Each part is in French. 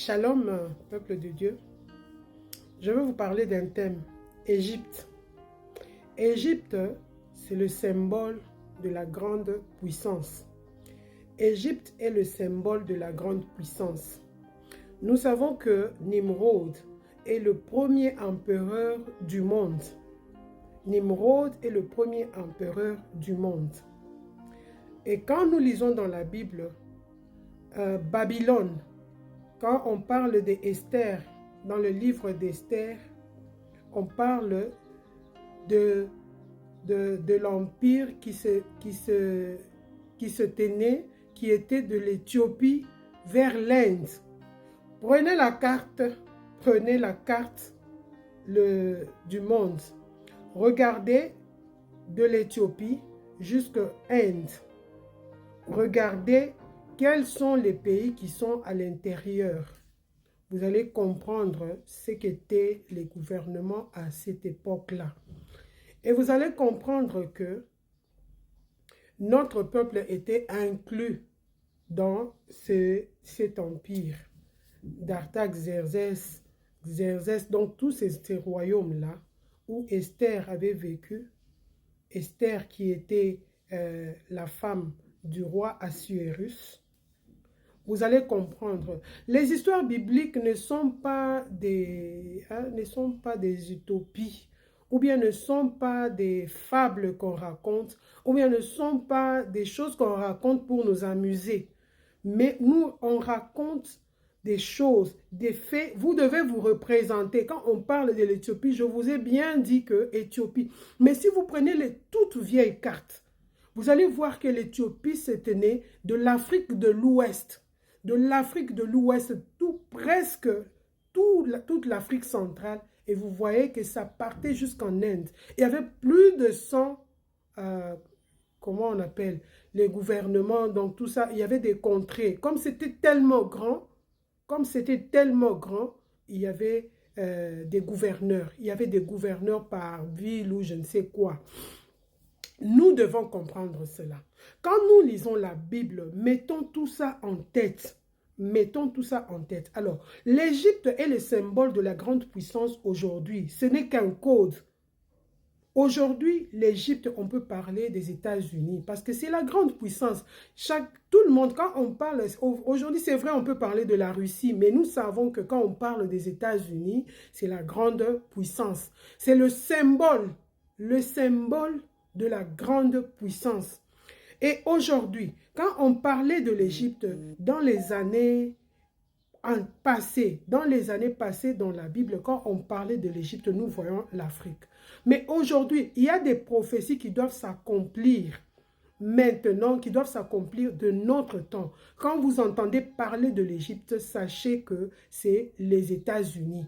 Shalom, peuple de Dieu. Je vais vous parler d'un thème, Égypte. Égypte, c'est le symbole de la grande puissance. Égypte est le symbole de la grande puissance. Nous savons que Nimrod est le premier empereur du monde. Nimrod est le premier empereur du monde. Et quand nous lisons dans la Bible, Babylone, quand on parle d'Esther, dans le livre d'Esther, on parle de l'empire qui se tenait, qui était de l'Éthiopie vers l'Inde. Prenez la carte du monde. Regardez de l'Éthiopie jusqu'à l'Inde. Regardez quels sont les pays qui sont à l'intérieur. Vous allez comprendre ce qu'étaient les gouvernements à cette époque-là. Et vous allez comprendre que notre peuple était inclus dans cet empire d'Artaxerxès, donc tous ces royaumes-là où Esther avait vécu. Esther qui était la femme du roi Assuérus. Vous allez comprendre. Les histoires bibliques ne sont pas des utopies, ou bien ne sont pas des fables qu'on raconte, ou bien ne sont pas des choses qu'on raconte pour nous amuser. Mais nous, on raconte des choses, des faits. Vous devez vous représenter. Quand on parle de l'Éthiopie, je vous ai bien dit que Éthiopie. Mais si vous prenez les toutes vieilles cartes, vous allez voir que l'Éthiopie se tenait de l'Afrique de l'Ouest. De l'Afrique de l'Ouest, toute l'Afrique centrale, et vous voyez que ça partait jusqu'en Inde. Il y avait plus de 100, comment on appelle, les gouvernements, donc tout ça, il y avait des contrées. Comme c'était tellement grand, il y avait des gouverneurs. Il y avait des gouverneurs par ville ou je ne sais quoi. Nous devons comprendre cela. Quand nous lisons la Bible, mettons tout ça en tête. Mettons tout ça en tête. Alors, l'Égypte est le symbole de la grande puissance aujourd'hui. Ce n'est qu'un code. Aujourd'hui, l'Égypte, on peut parler des États-Unis parce que c'est la grande puissance. Tout le monde, quand on parle, aujourd'hui c'est vrai, on peut parler de la Russie, mais nous savons que quand on parle des États-Unis, c'est la grande puissance. C'est le symbole de la grande puissance. Et aujourd'hui, quand on parlait de l'Égypte dans les années passées dans la Bible, quand on parlait de l'Égypte, nous voyons l'Afrique. Mais aujourd'hui, il y a des prophéties qui doivent s'accomplir maintenant, qui doivent s'accomplir de notre temps. Quand vous entendez parler de l'Égypte, sachez que c'est les États-Unis.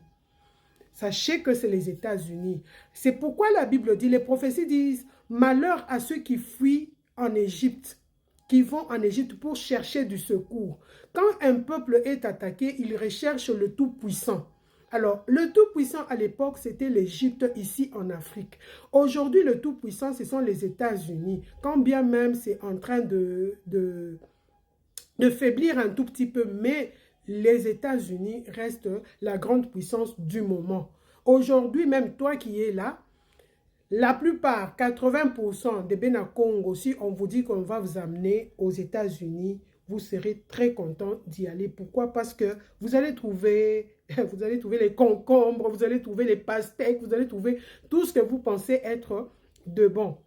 Sachez que c'est les États-Unis. C'est pourquoi la Bible dit, les prophéties disent, malheur à ceux qui fuient en Égypte, qui vont en Égypte pour chercher du secours. Quand un peuple est attaqué, il recherche le Tout-Puissant. Alors, le Tout-Puissant à l'époque, c'était l'Égypte ici en Afrique. Aujourd'hui, le Tout-Puissant, ce sont les États-Unis. Quand bien même c'est en train de faiblir un tout petit peu, mais les États-Unis restent la grande puissance du moment. Aujourd'hui, même toi qui es là, la plupart, 80% des Bénacongo, si on vous dit qu'on va vous amener aux États-Unis, vous serez très content d'y aller. Pourquoi? Parce que vous allez trouver les concombres, vous allez trouver les pastèques, vous allez trouver tout ce que vous pensez être de bon.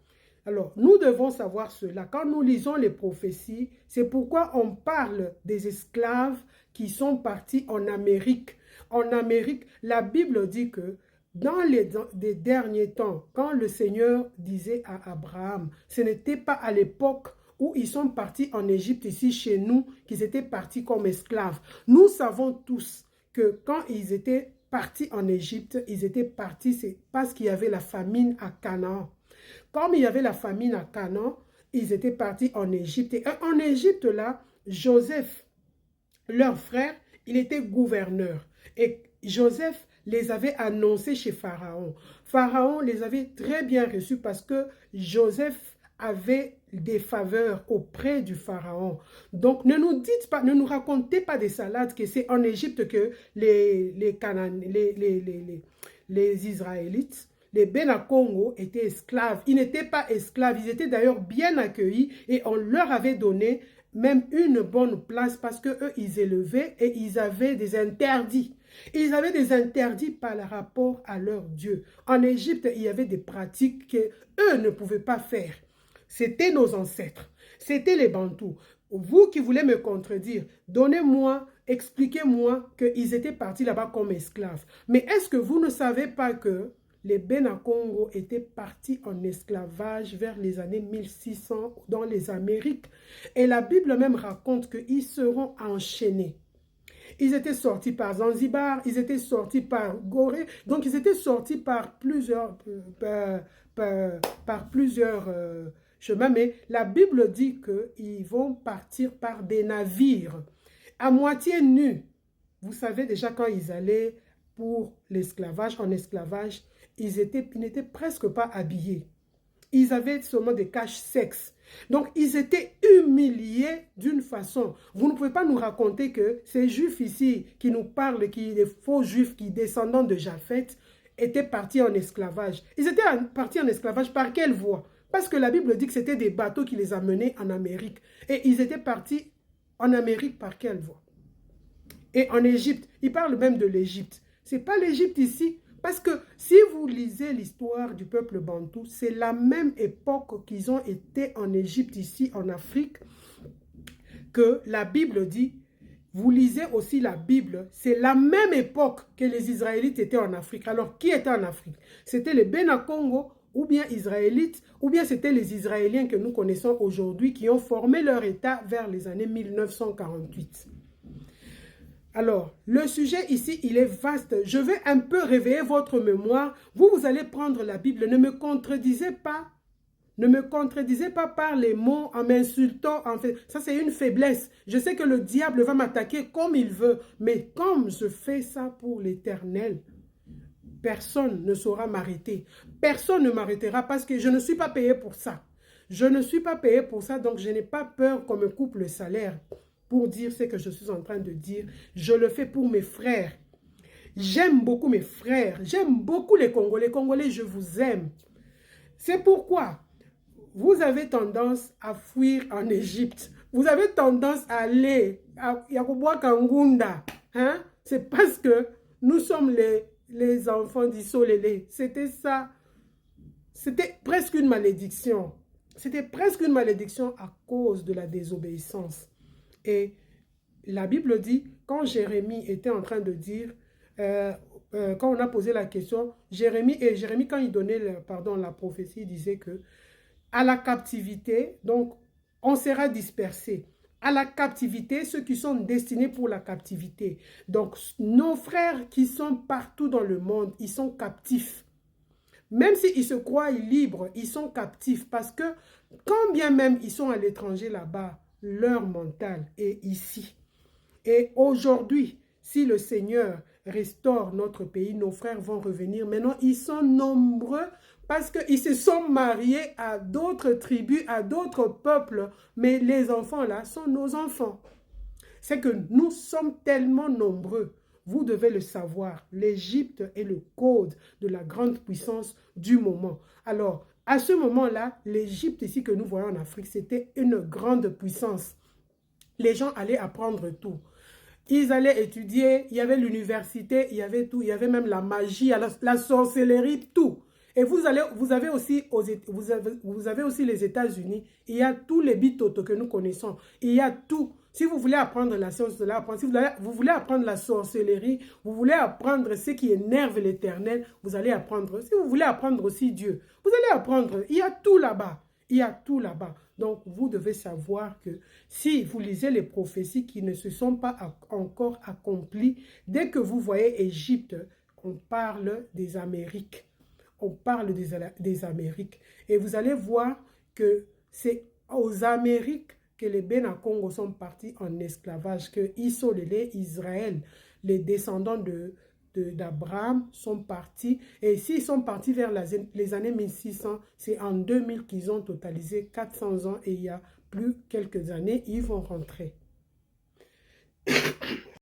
Alors, nous devons savoir cela. Quand nous lisons les prophéties, c'est pourquoi on parle des esclaves qui sont partis en Amérique. En Amérique, la Bible dit que dans les derniers temps, quand le Seigneur disait à Abraham, ce n'était pas à l'époque où ils sont partis en Égypte, ici chez nous, qu'ils étaient partis comme esclaves. Nous savons tous que quand ils étaient partis en Égypte, ils étaient partis, c'est parce qu'il y avait la famine à Canaan. Comme il y avait la famine à Canaan, ils étaient partis en Égypte. Et en Égypte, là, Joseph, leur frère, il était gouverneur. Et Joseph les avait annoncés chez Pharaon. Pharaon les avait très bien reçus parce que Joseph avait des faveurs auprès du Pharaon. Donc, ne nous dites pas, ne nous racontez pas des salades que c'est en Égypte que les Israélites, les Bena-Congo étaient esclaves. Ils n'étaient pas esclaves, ils étaient d'ailleurs bien accueillis et on leur avait donné même une bonne place parce qu'eux, ils élevaient et ils avaient des interdits. Ils avaient des interdits par rapport à leur Dieu. En Égypte, il y avait des pratiques qu'eux ne pouvaient pas faire. C'était nos ancêtres, c'était les Bantous. Vous qui voulez me contredire, donnez-moi, expliquez-moi qu'ils étaient partis là-bas comme esclaves. Mais est-ce que vous ne savez pas que les Bena-Congo étaient partis en esclavage vers les années 1600 dans les Amériques? Et la Bible même raconte qu'ils seront enchaînés. Ils étaient sortis par Zanzibar, ils étaient sortis par Gorée, donc ils étaient sortis par plusieurs chemins, mais la Bible dit qu'ils vont partir par des navires à moitié nus. Vous savez déjà quand ils allaient pour l'esclavage, en esclavage, ils n'étaient presque pas habillés. Ils avaient seulement des caches-sexes. Donc, ils étaient humiliés d'une façon. Vous ne pouvez pas nous raconter que ces juifs ici qui nous parlent, les faux juifs qui descendant de Japheth, étaient partis en esclavage. Ils étaient partis en esclavage par quelle voie? Parce que la Bible dit que c'était des bateaux qui les amenaient en Amérique. Et ils étaient partis en Amérique par quelle voie? Et en Égypte, ils parlent même de l'Égypte. Ce n'est pas l'Égypte ici. Parce que si vous lisez l'histoire du peuple bantou, c'est la même époque qu'ils ont été en Égypte, ici en Afrique, que la Bible dit. Vous lisez aussi la Bible, c'est la même époque que les Israélites étaient en Afrique. Alors, qui était en Afrique? C'était les Bena-Congo, ou bien Israélites, ou bien c'était les Israéliens que nous connaissons aujourd'hui qui ont formé leur État vers les années 1948. Alors, le sujet ici, il est vaste. Je vais un peu réveiller votre mémoire. Vous allez prendre la Bible. Ne me contredisez pas. Ne me contredisez pas par les mots en m'insultant. En fait, ça, c'est une faiblesse. Je sais que le diable va m'attaquer comme il veut. Mais comme je fais ça pour l'Éternel, personne ne saura m'arrêter. Personne ne m'arrêtera parce que je ne suis pas payé pour ça. Je ne suis pas payé pour ça, donc je n'ai pas peur qu'on me coupe le salaire pour dire ce que je suis en train de dire. Je le fais pour mes frères. J'aime beaucoup mes frères. J'aime beaucoup les Congolais. Les Congolais, je vous aime. C'est pourquoi vous avez tendance à fuir en Égypte. Vous avez tendance à aller à Yakuboua Kangunda. Hein? C'est parce que nous sommes les enfants d'Issolélé. C'était ça. C'était presque une malédiction. C'était presque une malédiction à cause de la désobéissance. Et la Bible dit, quand Jérémie était en train de dire, quand on a posé la question, Jérémie, quand il donnait la prophétie, il disait que à la captivité, donc on sera dispersé. À la captivité, ceux qui sont destinés pour la captivité. Donc nos frères qui sont partout dans le monde, ils sont captifs. Même s'ils se croient libres, ils sont captifs parce que quand bien même ils sont à l'étranger là-bas, leur mental est ici. Et aujourd'hui, si le Seigneur restaure notre pays, nos frères vont revenir. Maintenant, ils sont nombreux parce qu'ils se sont mariés à d'autres tribus, à d'autres peuples. Mais les enfants là sont nos enfants. C'est que nous sommes tellement nombreux. Vous devez le savoir. L'Égypte est le code de la grande puissance du moment. Alors, à ce moment-là, l'Égypte ici que nous voyons en Afrique, c'était une grande puissance. Les gens allaient apprendre tout. Ils allaient étudier, il y avait l'université, il y avait tout, il y avait même la magie, la sorcellerie, tout. Et vous avez aussi les États-Unis, il y a tous les bitotos que nous connaissons, il y a tout. Si vous voulez apprendre la science de l'apprendre, si vous voulez apprendre la sorcellerie, vous voulez apprendre ce qui énerve l'Éternel, vous allez apprendre. Si vous voulez apprendre aussi Dieu, vous allez apprendre. Il y a tout là-bas. Il y a tout là-bas. Donc, vous devez savoir que si vous lisez les prophéties qui ne se sont pas encore accomplies, dès que vous voyez Égypte, on parle des Amériques. On parle des Amériques. Et vous allez voir que c'est aux Amériques que les Bena-Congo sont partis en esclavage, que Issolélé, Israël, les descendants de d'Abraham sont partis. Et s'ils sont partis vers les années 1600, c'est en 2000 qu'ils ont totalisé 400 ans et il y a plus quelques années, ils vont rentrer.